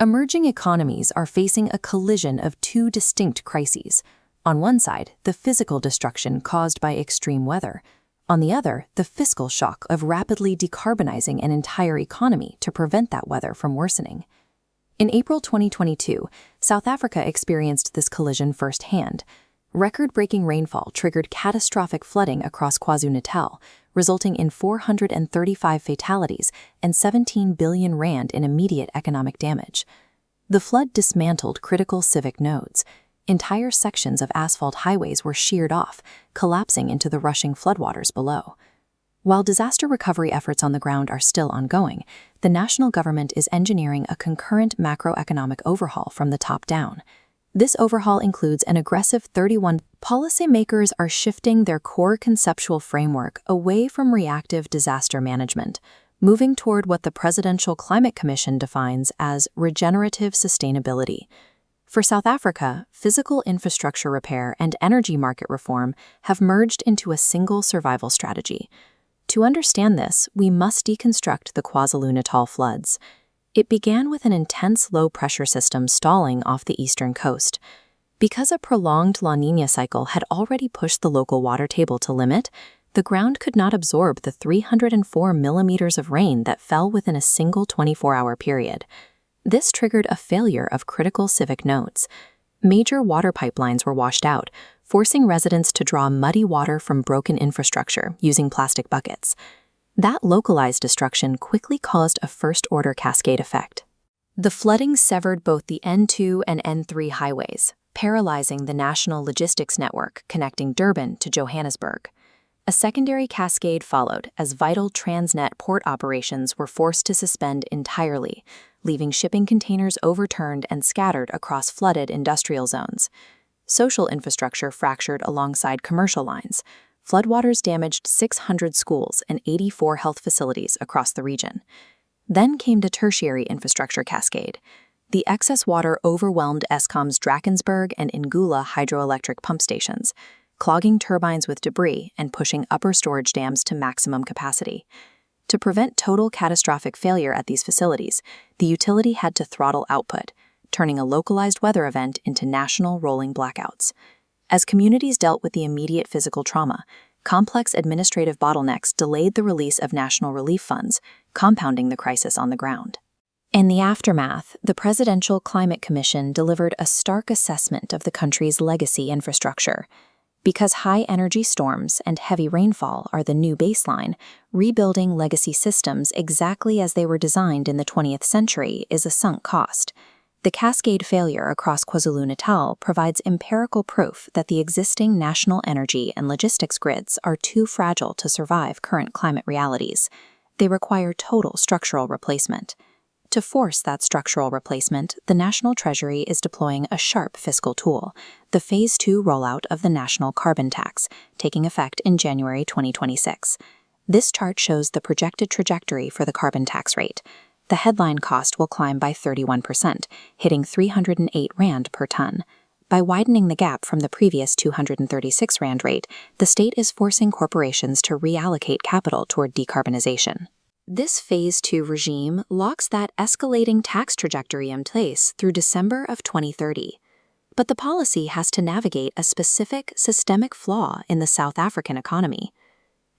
Emerging economies are facing a collision of two distinct crises. On one side, the physical destruction caused by extreme weather. On the other, the fiscal shock of rapidly decarbonizing an entire economy to prevent that weather from worsening. In April 2022, South Africa experienced this collision firsthand. Record-breaking rainfall triggered catastrophic flooding across KwaZulu-Natal, resulting in 435 fatalities and 17 billion rand in immediate economic damage. The flood dismantled critical civic nodes. Entire sections of asphalt highways were sheared off, collapsing into the rushing floodwaters below. While disaster recovery efforts on the ground are still ongoing, the national government is engineering a concurrent macroeconomic overhaul from the top down. This overhaul includes an aggressive 31. Policymakers are shifting their core conceptual framework away from reactive disaster management, moving toward what the Presidential Climate Commission defines as regenerative sustainability. For South Africa, physical infrastructure repair and energy market reform have merged into a single survival strategy. To understand this, we must deconstruct the KwaZulu-Natal floods. It began with an intense low-pressure system stalling off the eastern coast. Because a prolonged La Niña cycle had already pushed the local water table to limit, the ground could not absorb the 304 millimeters of rain that fell within a single 24-hour period. This triggered a failure of critical civic nodes. Major water pipelines were washed out, forcing residents to draw muddy water from broken infrastructure using plastic buckets. That localized destruction quickly caused a first-order cascade effect. The flooding severed both the N2 and N3 highways, paralyzing the national logistics network connecting Durban to Johannesburg. A secondary cascade followed as vital Transnet port operations were forced to suspend entirely, leaving shipping containers overturned and scattered across flooded industrial zones. Social infrastructure fractured alongside commercial lines. Floodwaters damaged 600 schools and 84 health facilities across the region. Then came the tertiary infrastructure cascade. The excess water overwhelmed Eskom's Drakensberg and Ingula hydroelectric pump stations, clogging turbines with debris and pushing upper storage dams to maximum capacity. To prevent total catastrophic failure at these facilities, the utility had to throttle output, turning a localized weather event into national rolling blackouts. As communities dealt with the immediate physical trauma, complex administrative bottlenecks delayed the release of national relief funds, compounding the crisis on the ground. In the aftermath, the Presidential Climate Commission delivered a stark assessment of the country's legacy infrastructure. Because high-energy storms and heavy rainfall are the new baseline, rebuilding legacy systems exactly as they were designed in the 20th century is a sunk cost. The cascade failure across KwaZulu-Natal provides empirical proof that the existing national energy and logistics grids are too fragile to survive current climate realities. They require total structural replacement. To force that structural replacement, the National Treasury is deploying a sharp fiscal tool, the Phase 2 rollout of the national carbon tax, taking effect in January 2026. This chart shows the projected trajectory for the carbon tax rate. The headline cost will climb by 31%, hitting 308 Rand per ton. By widening the gap from the previous 236 Rand rate, the state is forcing corporations to reallocate capital toward decarbonization. This Phase 2 regime locks that escalating tax trajectory in place through December of 2030. But the policy has to navigate a specific systemic flaw in the South African economy.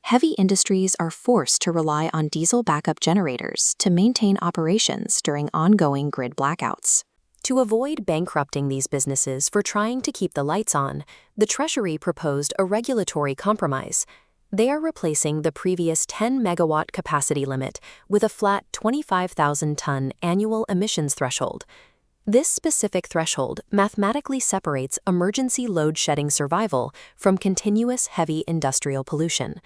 Heavy industries are forced to rely on diesel backup generators to maintain operations during ongoing grid blackouts. To avoid bankrupting these businesses for trying to keep the lights on, the Treasury proposed a regulatory compromise. They are replacing the previous 10-megawatt capacity limit with a flat 25,000-ton annual emissions threshold. This specific threshold mathematically separates emergency load-shedding survival from continuous heavy industrial pollution.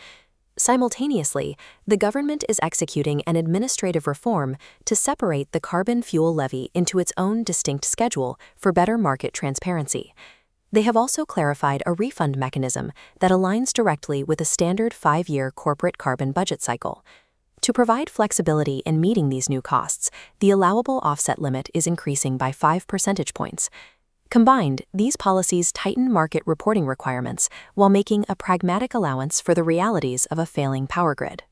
Simultaneously, the government is executing an administrative reform to separate the carbon fuel levy into its own distinct schedule for better market transparency. They have also clarified a refund mechanism that aligns directly with a standard 5-year corporate carbon budget cycle. To provide flexibility in meeting these new costs, the allowable offset limit is increasing by 5 percentage points. Combined, these policies tighten market reporting requirements while making a pragmatic allowance for the realities of a failing power grid.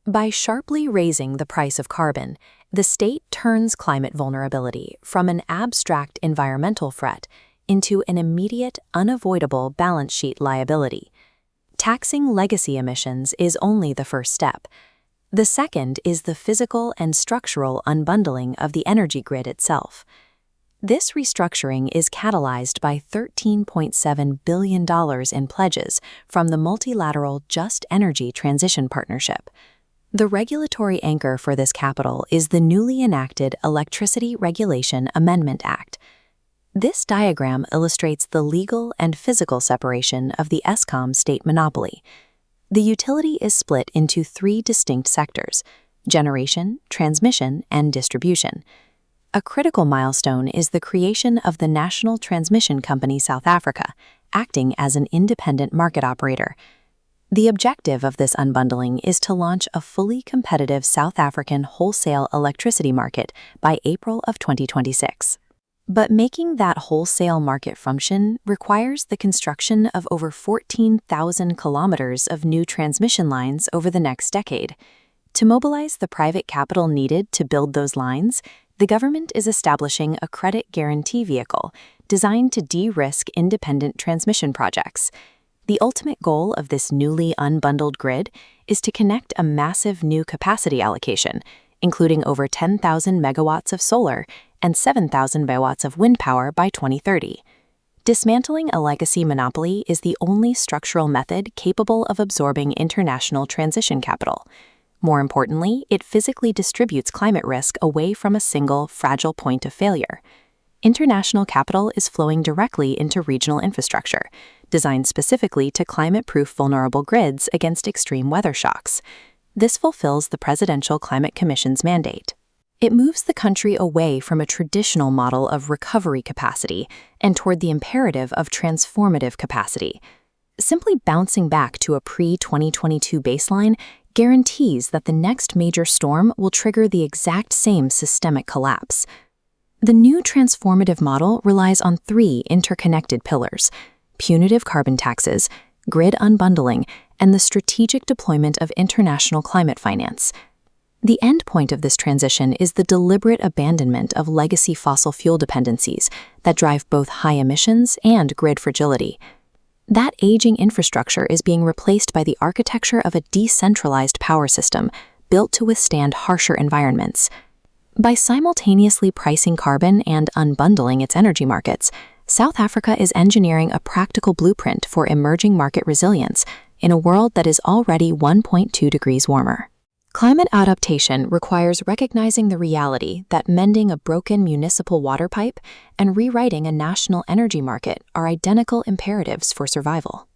By sharply raising the price of carbon, the state turns climate vulnerability from an abstract environmental threat into an immediate, unavoidable balance sheet liability. Taxing legacy emissions is only the first step. The second is the physical and structural unbundling of the energy grid itself. This restructuring is catalyzed by $13.7 billion in pledges from the multilateral Just Energy Transition Partnership. The regulatory anchor for this capital is the newly enacted Electricity Regulation Amendment Act. This diagram illustrates the legal and physical separation of the ESCOM state monopoly. The utility is split into three distinct sectors: generation, transmission, and distribution. A critical milestone is the creation of the National Transmission Company South Africa, acting as an independent market operator. The objective of this unbundling is to launch a fully competitive South African wholesale electricity market by April of 2026. But making that wholesale market function requires the construction of over 14,000 kilometers of new transmission lines over the next decade. To mobilize the private capital needed to build those lines, the government is establishing a credit guarantee vehicle designed to de-risk independent transmission projects. The ultimate goal of this newly unbundled grid is to connect a massive new capacity allocation, including over 10,000 megawatts of solar and 7,000 megawatts of wind power by 2030. Dismantling a legacy monopoly is the only structural method capable of absorbing international transition capital. More importantly, it physically distributes climate risk away from a single, fragile point of failure. International capital is flowing directly into regional infrastructure, designed specifically to climate-proof vulnerable grids against extreme weather shocks. This fulfills the Presidential Climate Commission's mandate. It moves the country away from a traditional model of recovery capacity and toward the imperative of transformative capacity. Simply bouncing back to a pre-2022 baseline guarantees that the next major storm will trigger the exact same systemic collapse. The new transformative model relies on three interconnected pillars: punitive carbon taxes, grid unbundling, and the strategic deployment of international climate finance. The end point of this transition is the deliberate abandonment of legacy fossil fuel dependencies that drive both high emissions and grid fragility. That aging infrastructure is being replaced by the architecture of a decentralized power system built to withstand harsher environments. By simultaneously pricing carbon and unbundling its energy markets, South Africa is engineering a practical blueprint for emerging market resilience in a world that is already 1.2 degrees warmer. Climate adaptation requires recognizing the reality that mending a broken municipal water pipe and rewriting a national energy market are identical imperatives for survival.